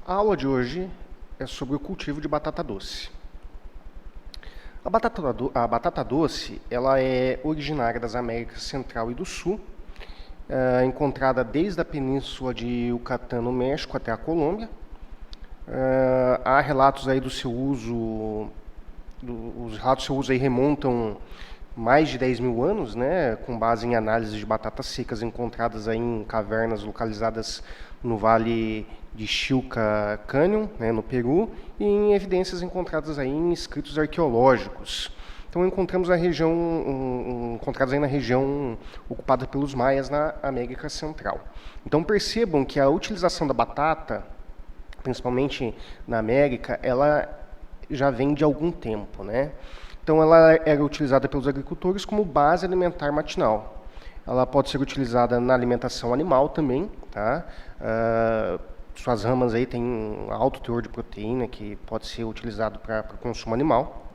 A aula de hoje é sobre o cultivo de batata doce. A batata doce ela é originária das Américas Central e do Sul, encontrada desde a península de Yucatán, no México, até a Colômbia. Há relatos aí do seu uso, os relatos do seu uso aí remontam mais de 10 mil anos, né, com base em análises de batatas secas encontradas aí em cavernas localizadas no Vale de Chilca Canyon, né, no Peru, e em evidências encontradas aí em escritos arqueológicos. Então encontrados aí na região ocupada pelos maias na América Central. Então percebam que a utilização da batata, principalmente na América, ela já vem de algum tempo, né? Então ela era utilizada pelos agricultores como base alimentar matinal. Ela pode ser utilizada na alimentação animal também, tá? Suas ramas aí têm um alto teor de proteína que pode ser utilizado para consumo animal.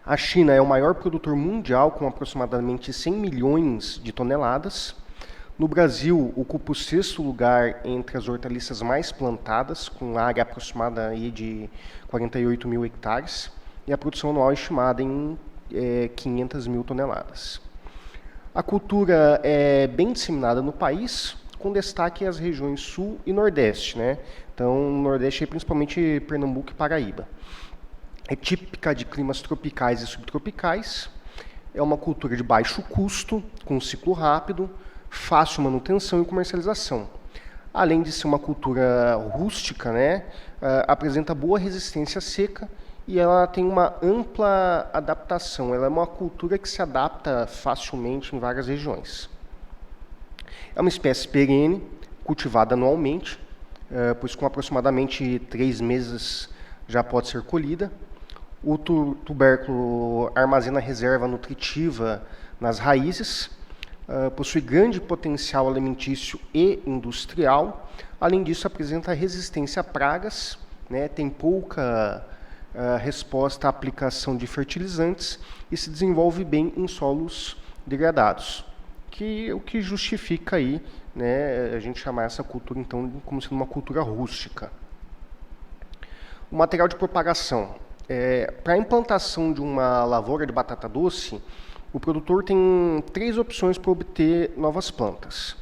A China é o maior produtor mundial com aproximadamente 100 milhões de toneladas. No Brasil, ocupa o 6º lugar entre as hortaliças mais plantadas, com área aproximada aí de 48 mil hectares, e a produção anual é estimada em 500 mil toneladas. A cultura é bem disseminada no país, com destaque às regiões Sul e Nordeste, né? Então, no Nordeste, principalmente Pernambuco e Paraíba. É típica de climas tropicais e subtropicais, é uma cultura de baixo custo, com ciclo rápido, fácil manutenção e comercialização. Além de ser uma cultura rústica, né, apresenta boa resistência à seca e ela tem uma ampla adaptação. Ela é uma cultura que se adapta facilmente em várias regiões. É uma espécie perene, cultivada anualmente, pois com aproximadamente 3 meses já pode ser colhida. O tubérculo armazena reserva nutritiva nas raízes, possui grande potencial alimentício e industrial. Além disso, apresenta resistência a pragas, né, tem pouca resposta à aplicação de fertilizantes e se desenvolve bem em solos degradados, o que justifica aí, né, a gente chamar essa cultura então como sendo uma cultura rústica. O material de propagação. Para a implantação de uma lavoura de batata doce, o produtor tem 3 opções para obter novas plantas.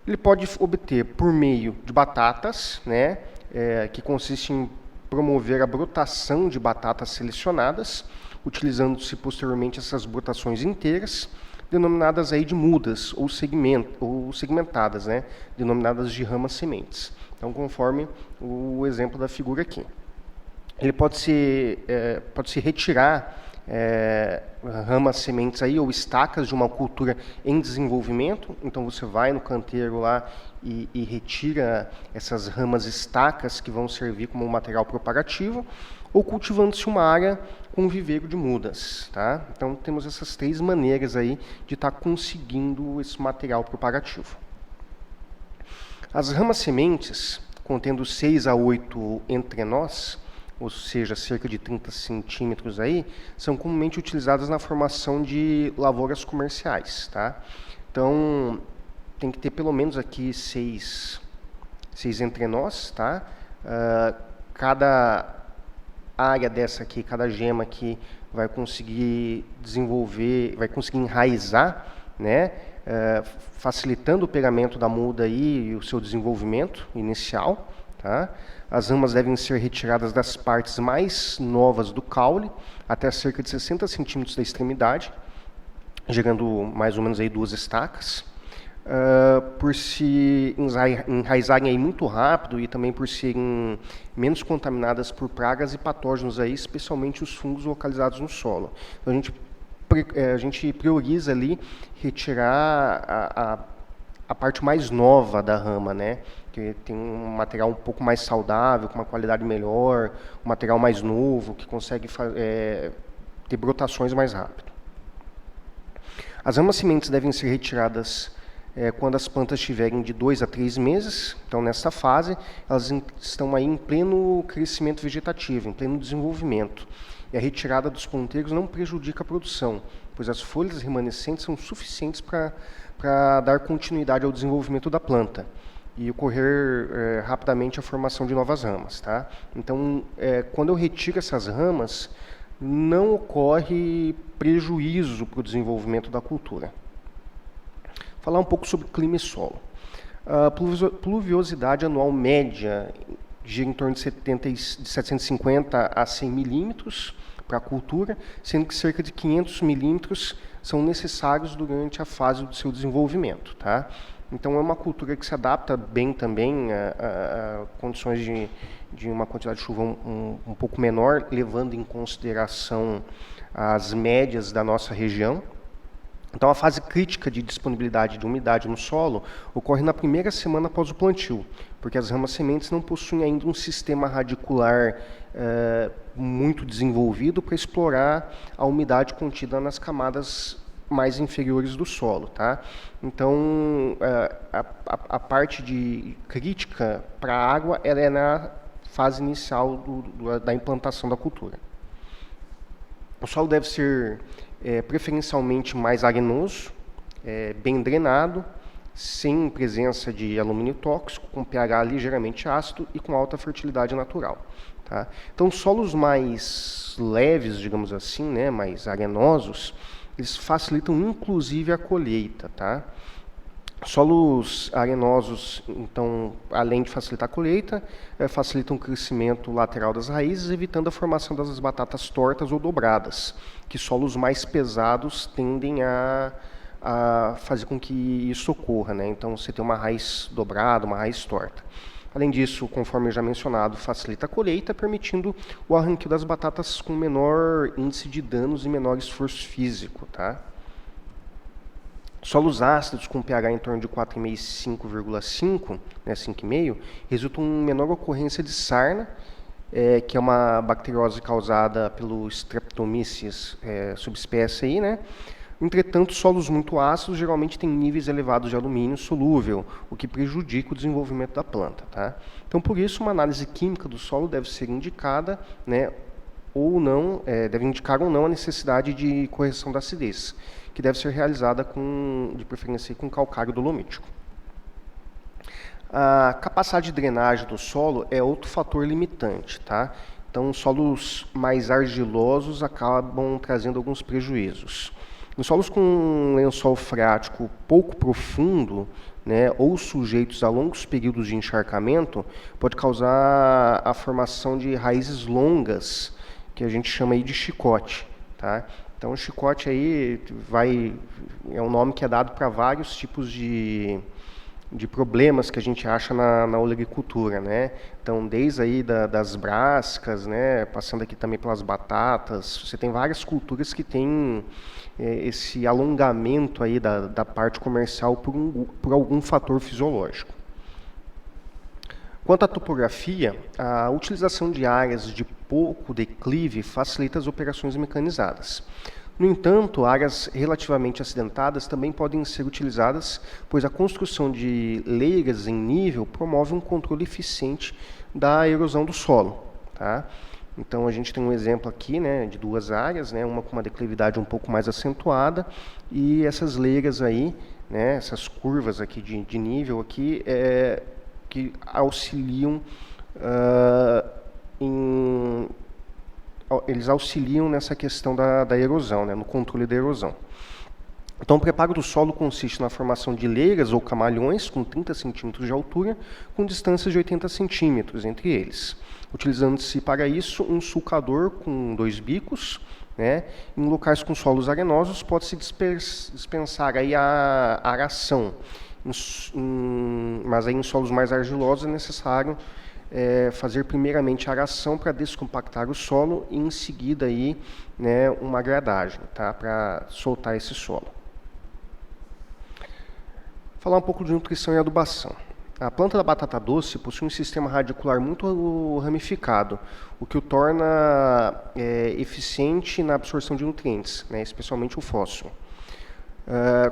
Ele pode obter por meio de batatas, né, que consiste em promover a brotação de batatas selecionadas, utilizando-se posteriormente essas brotações inteiras, denominadas aí de mudas ou segmentadas, né, denominadas de ramas sementes. Então, conforme o exemplo da figura aqui. Ele pode se retirar ramas sementes aí, ou estacas de uma cultura em desenvolvimento. Então você vai no canteiro lá e retira essas ramas estacas que vão servir como material propagativo, ou cultivando-se uma área com viveiro de mudas, tá? Então temos essas 3 maneiras aí de estar conseguindo esse material propagativo. As ramas sementes, contendo 6 a 8 entrenós, ou seja, cerca de 30 centímetros aí, são comumente utilizadas na formação de lavouras comerciais, tá? Então, tem que ter pelo menos aqui 6 entrenós, tá? Cada área dessa aqui, cada gema aqui vai conseguir desenvolver, vai conseguir enraizar, né? Facilitando o pegamento da muda aí e o seu desenvolvimento inicial, tá? As ramas devem ser retiradas das partes mais novas do caule, até cerca de 60 centímetros da extremidade, gerando mais ou menos aí 2 estacas. Por se enraizarem aí muito rápido e também por serem menos contaminadas por pragas e patógenos, aí, especialmente os fungos localizados no solo. Então, a gente prioriza ali retirar a parte mais nova da rama, né? Que tem um material um pouco mais saudável, com uma qualidade melhor, um material mais novo, que consegue ter brotações mais rápido. As ramas sementes devem ser retiradas quando as plantas tiverem de 2 a 3 meses. Então, nessa fase, elas estão aí em pleno crescimento vegetativo, em pleno desenvolvimento. E a retirada dos ponteiros não prejudica a produção, pois as folhas remanescentes são suficientes para dar continuidade ao desenvolvimento da planta. e ocorrer rapidamente a formação de novas ramas, tá? Então, quando eu retiro essas ramas, não ocorre prejuízo para o desenvolvimento da cultura. Falar um pouco sobre clima e solo. A pluviosidade anual média gira em torno de 750 a 100 milímetros para a cultura, sendo que cerca de 500 milímetros são necessários durante a fase do seu desenvolvimento, tá? Então, é uma cultura que se adapta bem também a condições de uma quantidade de chuva um pouco menor, levando em consideração as médias da nossa região. Então, a fase crítica de disponibilidade de umidade no solo ocorre na primeira semana após o plantio, porque as ramas sementes não possuem ainda um sistema radicular muito desenvolvido para explorar a umidade contida nas camadas mais inferiores do solo, tá? Então, a parte de crítica para a água ela é na fase inicial da implantação da cultura. O solo deve ser preferencialmente mais arenoso, bem drenado, sem presença de alumínio tóxico, com pH ligeiramente ácido e com alta fertilidade natural. Tá? Então, solos mais leves, digamos assim, né, mais arenosos, eles facilitam inclusive a colheita. Tá? Solos arenosos, então, além de facilitar a colheita, facilitam o crescimento lateral das raízes, evitando a formação das batatas tortas ou dobradas, que solos mais pesados tendem a fazer com que isso ocorra, né? Então, você tem uma raiz dobrada, uma raiz torta. Além disso, conforme já mencionado, facilita a colheita, permitindo o arranque das batatas com menor índice de danos e menor esforço físico. Tá? Solos ácidos com pH em torno de 4,5 e 5,5, né, 5,5, resultam em menor ocorrência de sarna, que é uma bacteriose causada pelo Streptomyces subespécie aí, né? Entretanto, solos muito ácidos geralmente têm níveis elevados de alumínio solúvel, o que prejudica o desenvolvimento da planta. Tá? Então, por isso, uma análise química do solo deve ser indicada, né, ou não, deve indicar ou não a necessidade de correção da acidez, que deve ser realizada de preferência com calcário dolomítico. A capacidade de drenagem do solo é outro fator limitante. Tá? Então, solos mais argilosos acabam trazendo alguns prejuízos. Em solos com lençol freático pouco profundo, né, ou sujeitos a longos períodos de encharcamento, pode causar a formação de raízes longas, que a gente chama aí de chicote. Tá? Então, o chicote aí é um nome que é dado para vários tipos de problemas que a gente acha na olericultura, né? Então, desde aí das brascas, né, passando aqui também pelas batatas, você tem várias culturas que têm esse alongamento aí da parte comercial por algum fator fisiológico. Quanto à topografia, a utilização de áreas de pouco declive facilita as operações mecanizadas. No entanto, áreas relativamente acidentadas também podem ser utilizadas, pois a construção de leiras em nível promove um controle eficiente da erosão do solo. Tá? Então, a gente tem um exemplo aqui, né, de duas áreas, né, uma com uma declividade um pouco mais acentuada, e essas leiras aí, né, essas curvas aqui de nível aqui, que auxiliam eles auxiliam nessa questão da erosão, né, no controle da erosão. Então, o preparo do solo consiste na formação de leiras ou camalhões com 30 centímetros de altura, com distâncias de 80 centímetros entre eles, utilizando-se para isso um sulcador com 2 bicos. Né? Em locais com solos arenosos, pode-se dispensar aí a aração, mas aí em solos mais argilosos é necessário fazer primeiramente a aração para descompactar o solo e em seguida aí, né, uma gradagem, tá, para soltar esse solo. Falar um pouco de nutrição e adubação. A planta da batata doce possui um sistema radicular muito ramificado, o que o torna eficiente na absorção de nutrientes, né, especialmente o fósforo.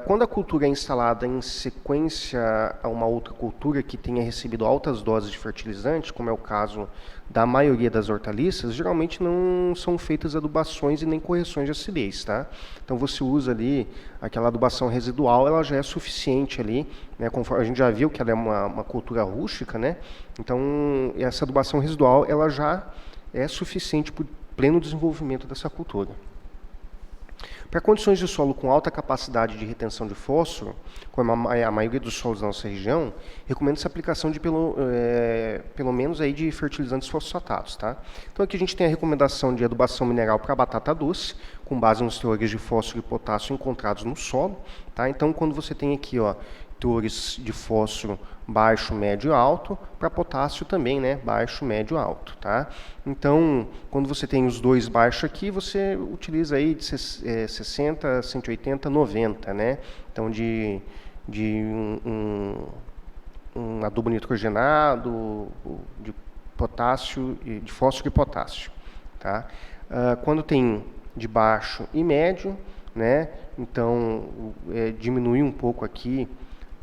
Quando a cultura é instalada em sequência a uma outra cultura que tenha recebido altas doses de fertilizante, como é o caso da maioria das hortaliças, geralmente não são feitas adubações e nem correções de acidez, tá? Então você usa ali aquela adubação residual, ela já é suficiente ali, né? Conforme a gente já viu que ela é uma cultura rústica, né? Então essa adubação residual ela já é suficiente para o pleno desenvolvimento dessa cultura. Para condições de solo com alta capacidade de retenção de fósforo, como a maioria dos solos da nossa região, recomenda-se a aplicação de pelo menos aí de fertilizantes fosfatados. Tá? Então aqui a gente tem a recomendação de adubação mineral para batata doce, com base nos teores de fósforo e potássio encontrados no solo. Tá? Então quando você tem aqui teores de fósforo baixo, médio e alto, para potássio também, né, baixo, médio e alto, tá? Então, quando você tem os dois baixos aqui, você utiliza aí de 60, 180, 90, né? Então, de um adubo nitrogenado, de potássio, de fósforo e potássio, tá? Quando tem de baixo e médio, né? Então, diminui um pouco aqui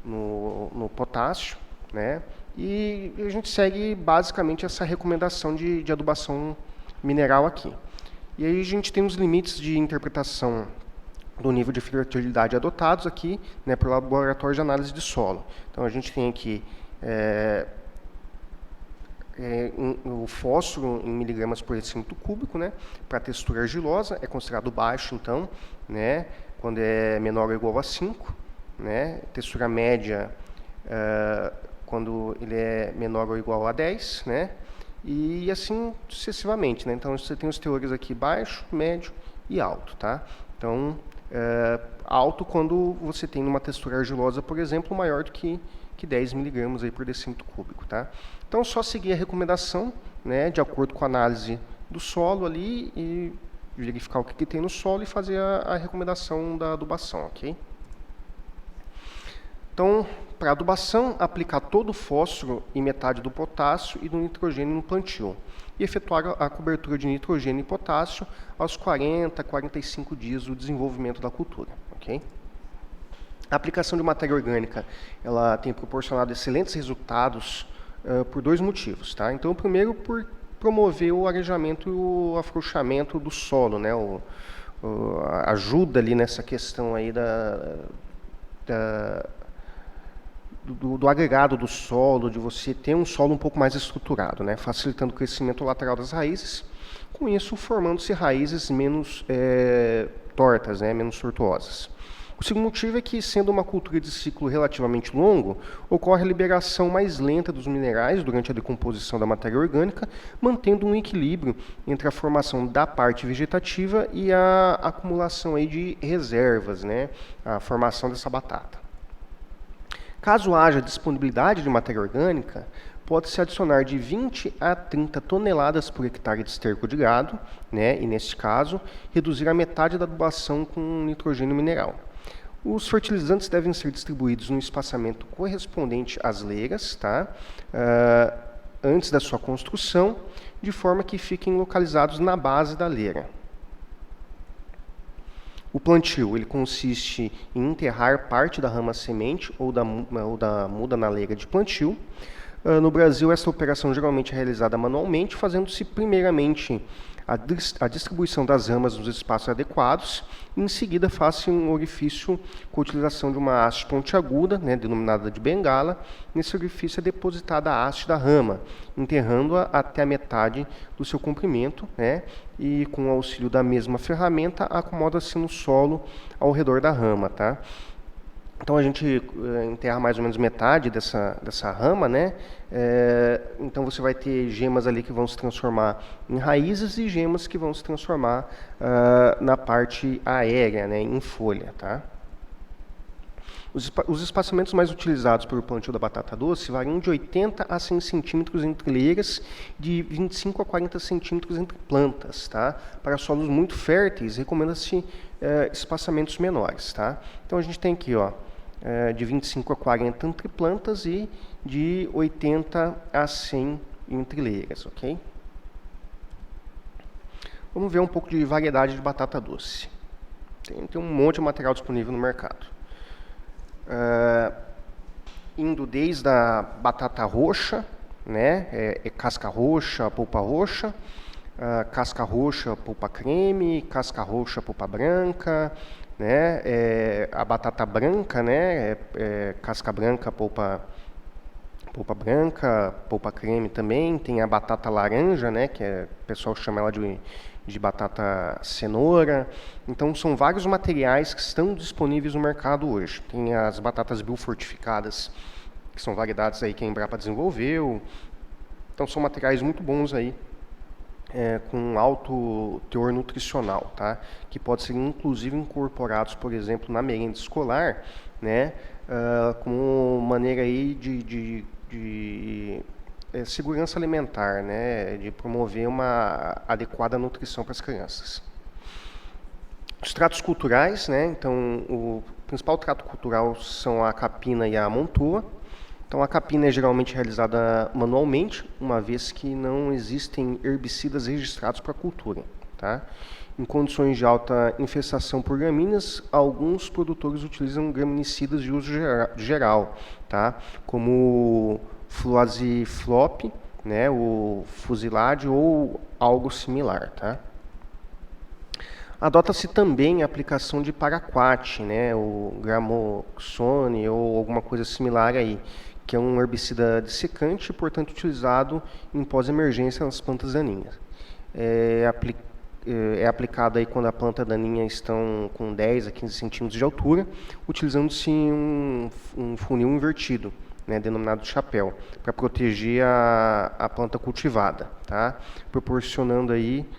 no potássio, né? E a gente segue basicamente essa recomendação de adubação mineral aqui. E aí a gente tem os limites de interpretação do nível de fertilidade adotados aqui, né, pelo laboratório de análise de solo. Então a gente tem aqui o fósforo em miligramas por decímetro cúbico, né, para textura argilosa, é considerado baixo, então, né, quando é menor ou igual a 5. Né? Textura média quando ele é menor ou igual a 10, né? E assim sucessivamente, né? Então você tem os teores aqui baixo, médio e alto, tá? Então alto quando você tem uma textura argilosa, por exemplo, maior do que 10 miligramas aí por decímetro cúbico, tá? Então só seguir a recomendação, né? De acordo com a análise do solo ali e verificar o que tem no solo e fazer a recomendação da adubação, ok? Então, para adubação, aplicar todo o fósforo e metade do potássio e do nitrogênio no plantio. E efetuar a cobertura de nitrogênio e potássio aos 40 a 45 dias do desenvolvimento da cultura. Okay? A aplicação de matéria orgânica ela tem proporcionado excelentes resultados por dois motivos. Tá? Então, o primeiro, por promover o arejamento e o afrouxamento do solo, né? Ajuda ali nessa questão aí do agregado do solo, de você ter um solo um pouco mais estruturado, né? Facilitando o crescimento lateral das raízes, com isso formando-se raízes menos tortas, né? Menos tortuosas. O segundo motivo é que, sendo uma cultura de ciclo relativamente longo, ocorre a liberação mais lenta dos minerais durante a decomposição da matéria orgânica, mantendo um equilíbrio entre a formação da parte vegetativa e a acumulação aí de reservas, né? A formação dessa batata. Caso haja disponibilidade de matéria orgânica, pode-se adicionar de 20 a 30 toneladas por hectare de esterco de gado, né, e, neste caso, reduzir a metade da adubação com nitrogênio mineral. Os fertilizantes devem ser distribuídos no espaçamento correspondente às leiras, tá, antes da sua construção, de forma que fiquem localizados na base da leira. O plantio ele consiste em enterrar parte da rama semente ou da muda na leira de plantio. No Brasil, essa operação geralmente é realizada manualmente, fazendo-se primeiramente a distribuição das ramas nos espaços adequados, e em seguida faz-se um orifício com a utilização de uma haste pontiaguda, né, denominada de bengala. Nesse orifício é depositada a haste da rama, enterrando-a até a metade do seu comprimento, né, e com o auxílio da mesma ferramenta acomoda-se no solo ao redor da rama, tá? Então a gente enterra mais ou menos metade dessa rama, né? Então você vai ter gemas ali que vão se transformar em raízes e gemas que vão se transformar na parte aérea, né? Em folha, tá? Os espaçamentos mais utilizados para o plantio da batata doce variam de 80 a 100 centímetros entre leiras, de 25 a 40 centímetros entre plantas, tá? Para solos muito férteis, recomenda-se espaçamentos menores, tá? Então a gente tem aqui, ó, de 25 a 40 entre plantas e de 80 a 100 entre leiras, ok? Vamos ver um pouco de variedade de batata doce. Tem um monte de material disponível no mercado. Indo desde a batata roxa, né, casca roxa, polpa roxa, casca roxa, polpa creme, casca roxa, polpa branca, né, a batata branca, né, casca branca, polpa branca, polpa creme também. Tem a batata laranja, né, que o pessoal chama ela de batata cenoura. Então são vários materiais que estão disponíveis no mercado hoje. Tem as batatas biofortificadas, que são variedades aí que a Embrapa desenvolveu. Então são materiais muito bons aí, com alto teor nutricional, tá? Que pode ser inclusive incorporados, por exemplo, na merenda escolar, né? Como maneira aí de segurança alimentar, né? De promover uma adequada nutrição para as crianças. Os tratos culturais, né? Então o principal trato cultural são a capina e a amontoa. Então, a capina é geralmente realizada manualmente, uma vez que não existem herbicidas registrados para a cultura, tá? Em condições de alta infestação por gramíneas, alguns produtores utilizam graminicidas de uso geral, tá? Como fluaziflop, né? O fusilade ou algo similar, tá? Adota-se também a aplicação de paraquat, né? O gramoxone ou alguma coisa similar aí, que é um herbicida dessecante, portanto utilizado em pós-emergência nas plantas daninhas. É aplicado aí quando a planta daninha estão com 10 a 15 centímetros de altura, utilizando-se um funil invertido, né, denominado chapéu, para proteger a planta cultivada, tá? Proporcionando aí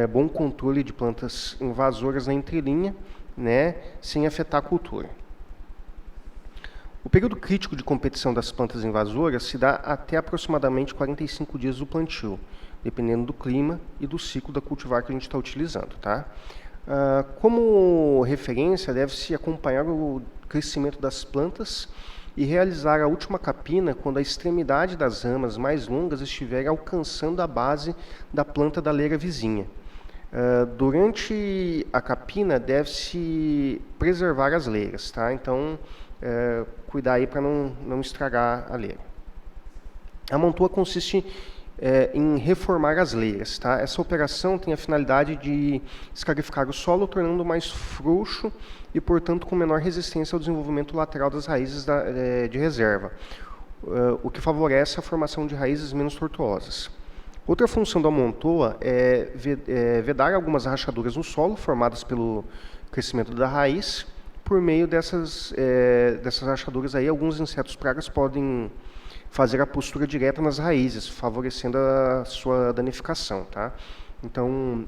bom controle de plantas invasoras na entrelinha, né, sem afetar a cultura. O período crítico de competição das plantas invasoras se dá até aproximadamente 45 dias do plantio, dependendo do clima e do ciclo da cultivar que a gente está utilizando, tá? Como referência, deve-se acompanhar o crescimento das plantas e realizar a última capina quando a extremidade das ramas mais longas estiver alcançando a base da planta da leira vizinha. Durante a capina, deve-se preservar as leiras, tá? Então, cuidar aí para não estragar a leira. A amontoa consiste em reformar as leiras, tá? Essa operação tem a finalidade de escarificar o solo, tornando mais frouxo e, portanto, com menor resistência ao desenvolvimento lateral das raízes de reserva, o que favorece a formação de raízes menos tortuosas. Outra função da amontoa é vedar algumas rachaduras no solo, formadas pelo crescimento da raiz. Por meio dessas rachaduras aí, alguns insetos pragas podem fazer a postura direta nas raízes, favorecendo a sua danificação, tá? Então,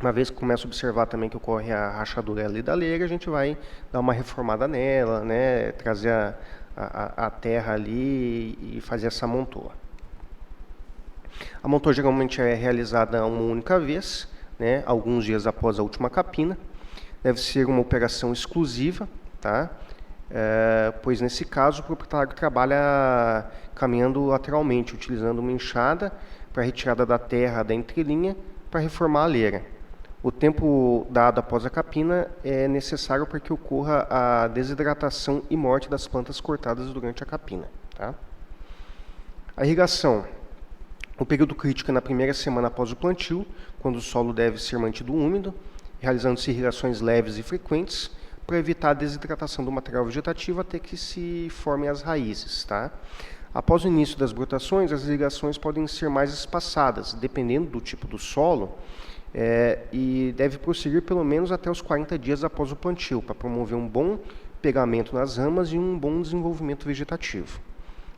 uma vez que começa a observar também que ocorre a rachadura ali da leira, a gente vai dar uma reformada nela, né? Trazer a terra ali e fazer essa amontoa. A amontoa geralmente é realizada uma única vez, né? Alguns dias após a última capina. Deve ser uma operação exclusiva, tá? Pois nesse caso o proprietário trabalha caminhando lateralmente, utilizando uma enxada para retirada da terra da entrelinha para reformar a leira. O tempo dado após a capina é necessário para que ocorra a desidratação e morte das plantas cortadas durante a capina, tá? A irrigação. O período crítico é na primeira semana após o plantio, quando o solo deve ser mantido úmido, realizando-se irrigações leves e frequentes para evitar a desidratação do material vegetativo até que se formem as raízes, tá? Após o início das brotações, as irrigações podem ser mais espaçadas, dependendo do tipo do solo, e deve prosseguir pelo menos até os 40 dias após o plantio, para promover um bom pegamento nas ramas e um bom desenvolvimento vegetativo.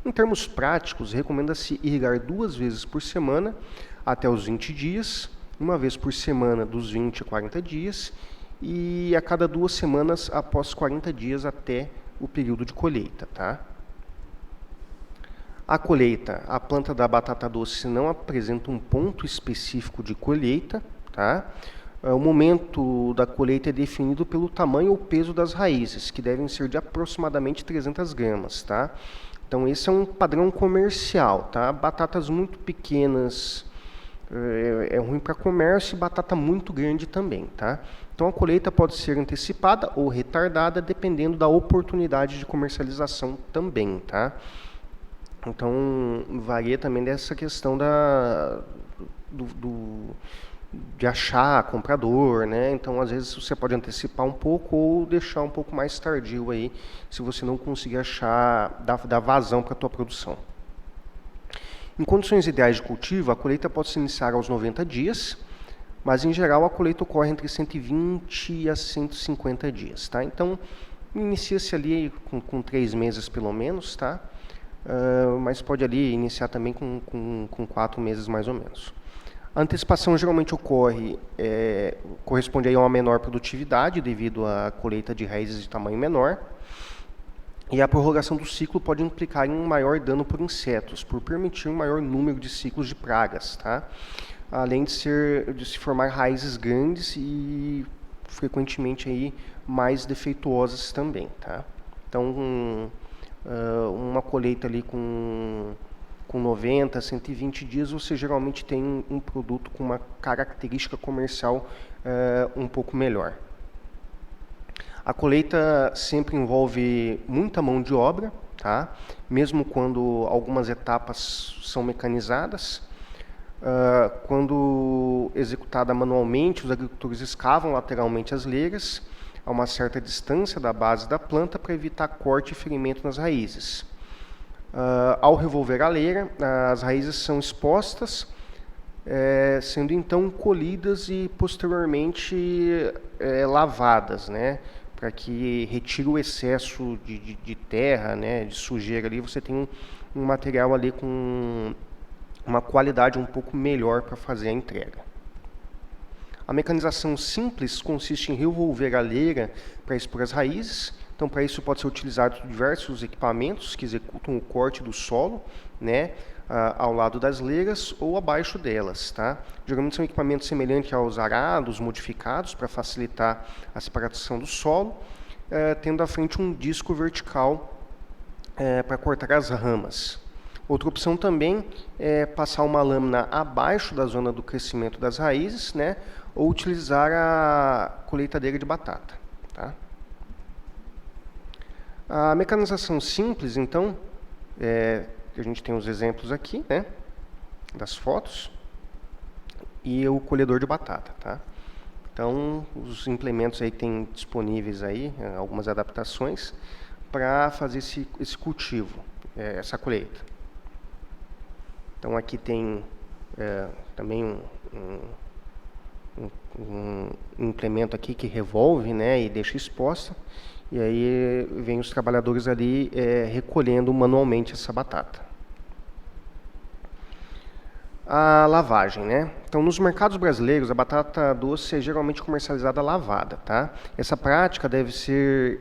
Em termos práticos, recomenda-se irrigar 2 vezes por semana até os 20 dias, uma vez por semana dos 20 a 40 dias e a cada 2 semanas após 40 dias até o período de colheita, tá? A colheita, a planta da batata doce não apresenta um ponto específico de colheita, tá? O momento da colheita é definido pelo tamanho ou peso das raízes, que devem ser de aproximadamente 300 gramas, tá? Então esse é um padrão comercial, tá? Batatas muito pequenas é ruim para comércio e batata muito grande também, tá? Então, a colheita pode ser antecipada ou retardada, dependendo da oportunidade de comercialização também, tá? Então, varia também dessa questão de achar comprador, né? Então, às vezes, você pode antecipar um pouco ou deixar um pouco mais tardio aí, se você não conseguir achar, dar vazão para a tua produção. Em condições ideais de cultivo, a colheita pode se iniciar aos 90 dias, mas, em geral, a colheita ocorre entre 120 a 150 dias, tá? Então, inicia-se ali com 3 meses, pelo menos, tá? Mas pode ali iniciar também com 4 meses, mais ou menos. A antecipação geralmente corresponde aí a uma menor produtividade, devido à colheita de raízes de tamanho menor. E a prorrogação do ciclo pode implicar em um maior dano por insetos, por permitir um maior número de ciclos de pragas, tá? Além de se formar raízes grandes e frequentemente aí mais defeituosas também, tá? Então, uma colheita ali com 90, 120 dias, você geralmente tem um produto com uma característica comercial um pouco melhor. A colheita sempre envolve muita mão de obra, tá? Mesmo quando algumas etapas são mecanizadas. Quando executada manualmente, os agricultores escavam lateralmente as leiras a uma certa distância da base da planta para evitar corte e ferimento nas raízes. Ao revolver a leira, as raízes são expostas, sendo então colhidas e posteriormente lavadas, né, para que retire o excesso de terra, né, de sujeira ali. Você tem um material ali com uma qualidade um pouco melhor para fazer a entrega. A mecanização simples consiste em revolver a leira para expor as raízes. Então, para isso pode ser utilizado diversos equipamentos que executam o corte do solo, né, ao lado das leiras ou abaixo delas, tá? Geralmente são equipamentos semelhantes aos arados modificados para facilitar a separação do solo, tendo à frente um disco vertical para cortar as ramas. Outra opção também é passar uma lâmina abaixo da zona do crescimento das raízes, né, ou utilizar a colheitadeira de batata, tá? A mecanização simples, então, a gente tem os exemplos aqui, né, das fotos, e o colhedor de batata, tá? Então, os implementos aí tem disponíveis aí, algumas adaptações, para fazer esse cultivo, essa colheita. Então, aqui tem também um implemento aqui que revolve, né, e deixa exposta. E aí vem os trabalhadores ali recolhendo manualmente essa batata. A lavagem, né? Então, nos mercados brasileiros, a batata doce é geralmente comercializada lavada, tá? Essa prática deve ser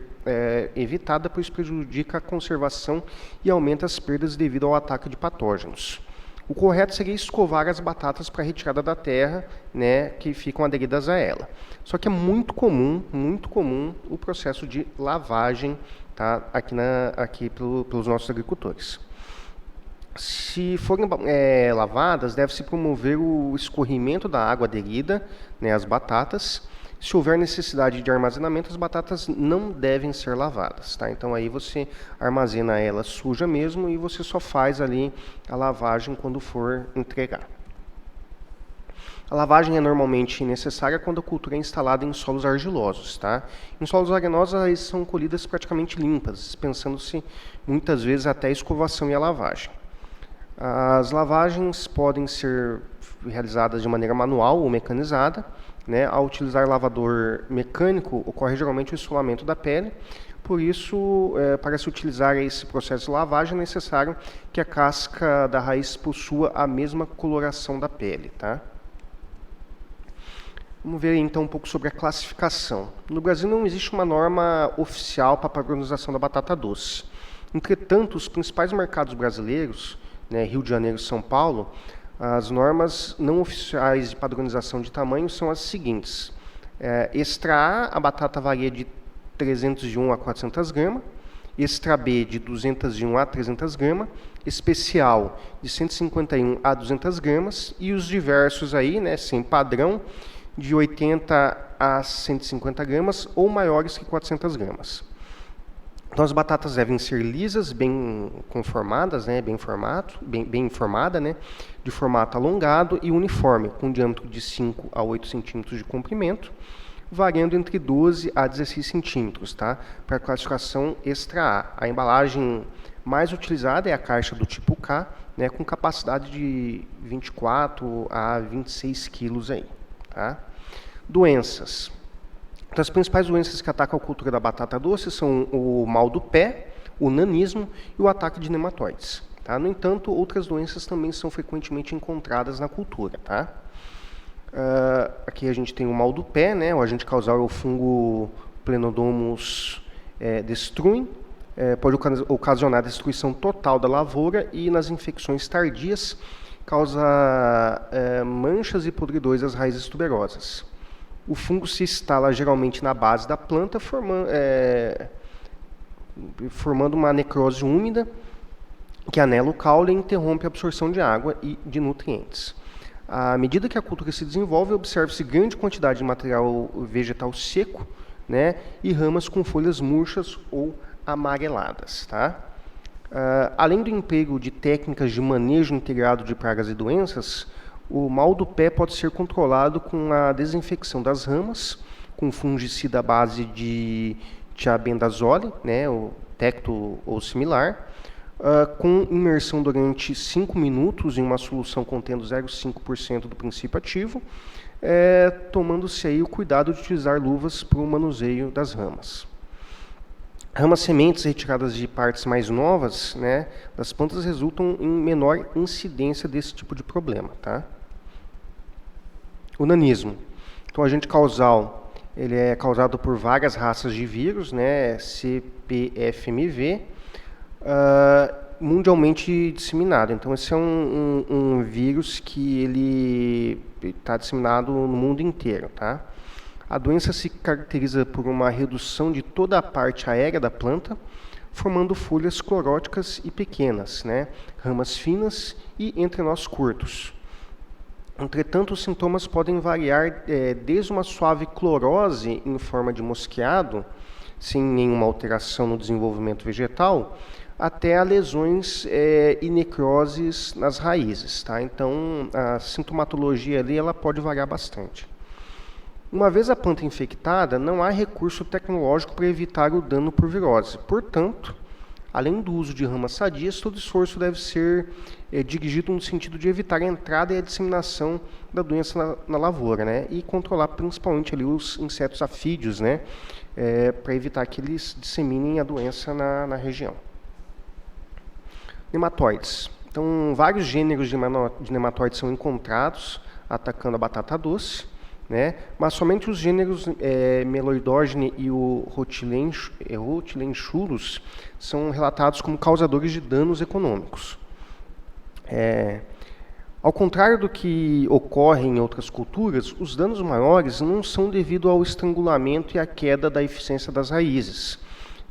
evitada, pois prejudica a conservação e aumenta as perdas devido ao ataque de patógenos. O correto seria escovar as batatas para retirada da terra, né, que ficam aderidas a ela. Só que é muito comum o processo de lavagem, tá, aqui pelos nossos agricultores. Se forem lavadas, deve-se promover o escorrimento da água aderida, né, às batatas. Se houver necessidade de armazenamento, as batatas não devem ser lavadas, tá? Então aí você armazena ela suja mesmo e você só faz ali a lavagem quando for entregar. A lavagem é normalmente necessária quando a cultura é instalada em solos argilosos, tá? Em solos arenosos, elas são colhidas praticamente limpas, dispensando-se muitas vezes até a escovação e a lavagem. As lavagens podem ser realizadas de maneira manual ou mecanizada, né? Ao utilizar lavador mecânico, ocorre geralmente o esfolamento da pele. Por isso, para se utilizar esse processo de lavagem, é necessário que a casca da raiz possua a mesma coloração da pele, tá? Vamos ver então um pouco sobre a classificação. No Brasil não existe uma norma oficial para a padronização da batata doce. Entretanto, os principais mercados brasileiros, né, Rio de Janeiro e São Paulo, as normas não oficiais de padronização de tamanho são as seguintes. Extra A, a batata varia de 301 a 400 gramas. Extra B, de 201 a 300 gramas. Especial, de 151 a 200 gramas. E os diversos aí, né, sem padrão, de 80 a 150 gramas ou maiores que 400 gramas. Então as batatas devem ser lisas, bem conformadas, né, bem formada, né, de formato alongado e uniforme, com diâmetro de 5 a 8 centímetros de comprimento, variando entre 12 a 16 centímetros, tá? Para a classificação extra A. A embalagem mais utilizada é a caixa do tipo K, né, com capacidade de 24 a 26 quilos aí, tá? Doenças. Então, as principais doenças que atacam a cultura da batata doce são o mal do pé, o nanismo e o ataque de nematóides. Tá? No entanto, outras doenças também são frequentemente encontradas na cultura. Tá? Aqui a gente tem o mal do pé, né? O agente causal é o fungo Plenodomus destruim, pode ocasionar destruição total da lavoura e nas infecções tardias causa manchas e podridões das raízes tuberosas. O fungo se instala geralmente na base da planta, formando uma necrose úmida que anela o caule e interrompe a absorção de água e de nutrientes. À medida que a cultura se desenvolve, observa-se grande quantidade de material vegetal seco, né, e ramas com folhas murchas ou amareladas. Tá? Além do emprego de técnicas de manejo integrado de pragas e doenças, o mal do pé pode ser controlado com a desinfecção das ramas, com fungicida à base de tiabendazole, né, o Tecto ou similar, com imersão durante 5 minutos em uma solução contendo 0,5% do princípio ativo, tomando-se aí o cuidado de utilizar luvas para o manuseio das ramas. Ramas sementes retiradas de partes mais novas, né, das plantas resultam em menor incidência desse tipo de problema. Tá? O nanismo. Então, o agente causal ele é causado por várias raças de vírus, né, CPFMV, mundialmente disseminado. Então, esse é um vírus que ele está disseminado no mundo inteiro. Tá? A doença se caracteriza por uma redução de toda a parte aérea da planta, formando folhas cloróticas e pequenas, né, ramas finas e entrenós curtos. Entretanto, os sintomas podem variar desde uma suave clorose em forma de mosqueado, sem nenhuma alteração no desenvolvimento vegetal, até a lesões e necroses nas raízes. Tá? Então, a sintomatologia ali ela pode variar bastante. Uma vez a planta infectada, não há recurso tecnológico para evitar o dano por virose. Portanto, além do uso de ramas sadias, todo esforço deve ser dirigido no sentido de evitar a entrada e a disseminação da doença na lavoura, né? E controlar principalmente ali os insetos afídeos, né? Para evitar que eles disseminem a doença na região. Nematóides. Então, vários gêneros de nematóides são encontrados atacando a batata doce, né? Mas somente os gêneros Meloidogene e o Rotilenchurus são relatados como causadores de danos econômicos. Ao contrário do que ocorre em outras culturas, os danos maiores não são devido ao estrangulamento e à queda da eficiência das raízes,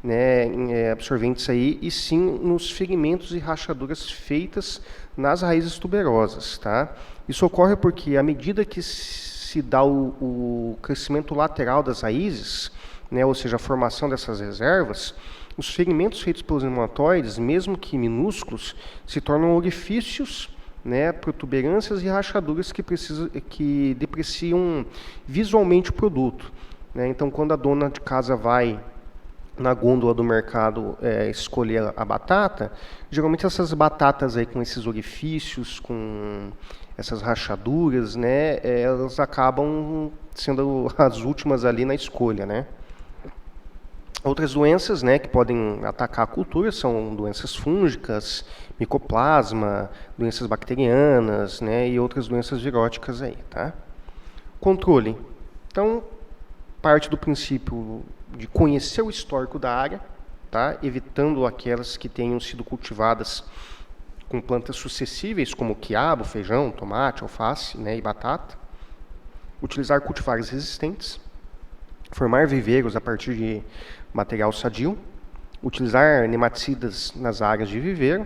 né, absorventes aí, e sim nos ferimentos e rachaduras feitas nas raízes tuberosas. Tá? Isso ocorre porque, à medida que se dá o crescimento lateral das raízes, né, ou seja, a formação dessas reservas, os ferimentos feitos pelos nematóides, mesmo que minúsculos, se tornam orifícios, né, protuberâncias e rachaduras que depreciam visualmente o produto. Né? Então, quando a dona de casa vai na gôndola do mercado escolher a batata, geralmente essas batatas aí com esses orifícios, com essas rachaduras, né, elas acabam sendo as últimas ali na escolha, né? Outras doenças, né, que podem atacar a cultura são doenças fúngicas, micoplasma, doenças bacterianas, né, e outras doenças viróticas aí, tá? Controle. Então, parte do princípio de conhecer o histórico da área, tá? Evitando aquelas que tenham sido cultivadas com plantas sucessíveis, como quiabo, feijão, tomate, alface, né, e batata. Utilizar cultivares resistentes. Formar viveiros a partir de material sadio. Utilizar nematicidas nas áreas de viveiro.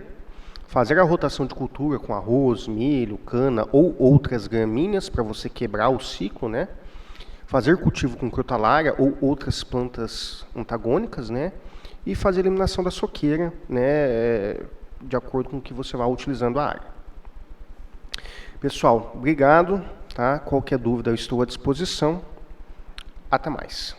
Fazer a rotação de cultura com arroz, milho, cana ou outras gramíneas para você quebrar o ciclo, né? fazer cultivo com crotalária ou outras plantas antagônicas, né? E fazer a eliminação da soqueira, né? De acordo com o que você vai utilizando a área. Pessoal, obrigado. Tá? Qualquer dúvida eu estou à disposição. Até mais.